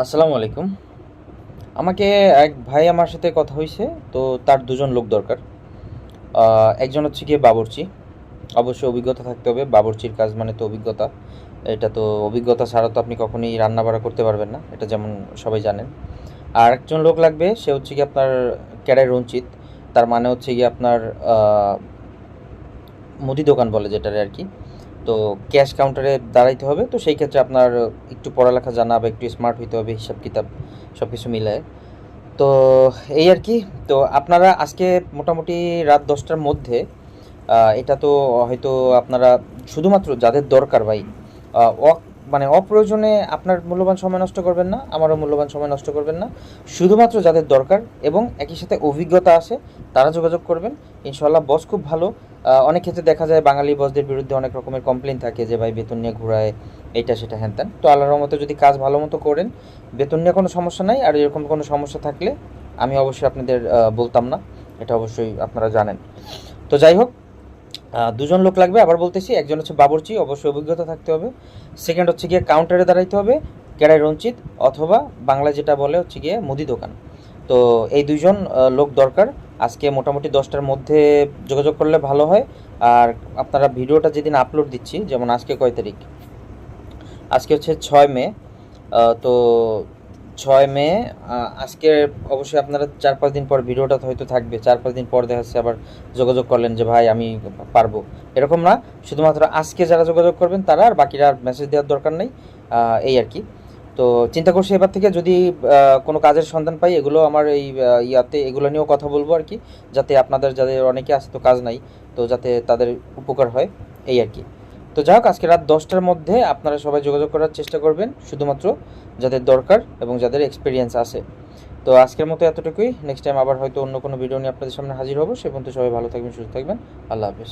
আসসালামু আলাইকুম। আমাকে এক ভাই আমার সাথে কথা হইছে। তো তার দুজন লোক দরকার। একজন হচ্ছে গিয়ে বাবুর্চি। অবশ্যই অভিজ্ঞতা থাকতে হবে। বাবুর্চির কাজ মানে তো অভিজ্ঞতা। এটা তো অভিজ্ঞতা ছাড়া তো আপনি কখনোই রান্না-বাড়া করতে পারবেন না। এটা যেমন সবাই জানেন। আর একজন লোক লাগবে, সে হচ্ছে গিয়ে আপনার ক্যাডার রঞ্চিত। তার মানে হচ্ছে গিয়ে আপনার আ মুদি দোকান বলে যেটারে আরকি। তো ক্যাশ কাউন্টারে দাঁড়াইতে হবে। তো সেই ক্ষেত্রে আপনার একটু পড়ালেখা জানা বা একটু স্মার্ট হইতে হবে, হিসাব-কিতাব সবকিছু মিলায়ে। তো এই আর কি। তো আপনারা আজকে মোটামুটি রাত ১০টার মধ্যে এটা তো হয়তো আপনারা শুধুমাত্র যাদের দরকার ভাই, আ অ মানে অপ্রয়োজনে আপনার মূল্যবান সময় নষ্ট করবেন না, আমারও মূল্যবান সময় নষ্ট করবেন না। শুধুমাত্র যাদের দরকার এবং একই সাথে অভিজ্ঞতা আছে তারা যোগাযোগ করবেন। ইনশাআল্লাহ বস খুব ভালো। অনেক ক্ষেত্রে দেখা যায় বাঙালি বসদের বিরুদ্ধে অনেক রকমের কমপ্লেইন থাকে যে ভাই বেতন নিয়ে ঘুরায়, এইটা সেটা হ্যান-ত্যান। তো আল্লাহর রহমতে যদি কাজ ভালো মতো করেন, বেতন নিয়ে কোনো সমস্যা নাই। আর এরকম কোনো সমস্যা থাকলে আমি অবশ্যই আপনাদের বলতাম না। এটা অবশ্যই আপনারা জানেন। তো যাই হোক, ২ জন লোক লাগবে, আবার বলতেছি। একজন হচ্ছে বাবুর্চি, অবশ্যই অভিজ্ঞতা থাকতে হবে। সেকেন্ড হচ্ছে গিয়ে কাউন্টারে দাঁড়াইতে হবে, ক্যাডার রঞ্চিত, অথবা বাংলায় যেটা বলে হচ্ছে গিয়ে মুদি দোকান। তো এই ২ জন লোক দরকার। আজকে মোটামুটি ১০টার মধ্যে যোগাযোগ করলে ভালো হয়। আর আপনারা ভিডিওটা যেদিন আপলোড দিচ্ছি, যেমন আজকে কয় তারিখ? আজকে হচ্ছে ৬ মে। তো ৬ মে, আজকে অবশ্যই আপনারা ৪-৫ দিন পর ভিডিওটা হয়তো থাকবে। ৪-৫ দিন পর দেখা যাচ্ছে আবার যোগাযোগ করলেন যে ভাই আমি পারবো। এরকম না, শুধুমাত্র আজকে যারা যোগাযোগ করবেন তারা, আর বাকিরা আর মেসেজ দেওয়ার দরকার নেই। এই আর কি। তো চিন্তা করছি এবার থেকে যদি কোনো কাজের সন্ধান পাই, এগুলো আমার এই ইয়াতে এগুলো নিয়েও কথা বলবো আর কি, যাতে আপনাদের যাদের অনেকে আছে তো কাজ নাই, তো যাতে তাদের উপকার হয়, এই আর কি। তো যাই হোক, আজকে রাত ১০টার মধ্যে আপনারা সবাই যোগাযোগ করার চেষ্টা করবেন, শুধুমাত্র যাদের দরকার এবং যাদের এক্সপিরিয়েন্স আছে। তো আজকের মতো এতটুকুই। নেক্সট টাইম আবার হয়তো অন্য কোনো ভিডিও নিয়ে আপনাদের সামনে হাজির হব। সে পর্যন্ত সবাই ভালো থাকবেন, সুস্থ থাকবেন। আল্লাহ হাফেজ।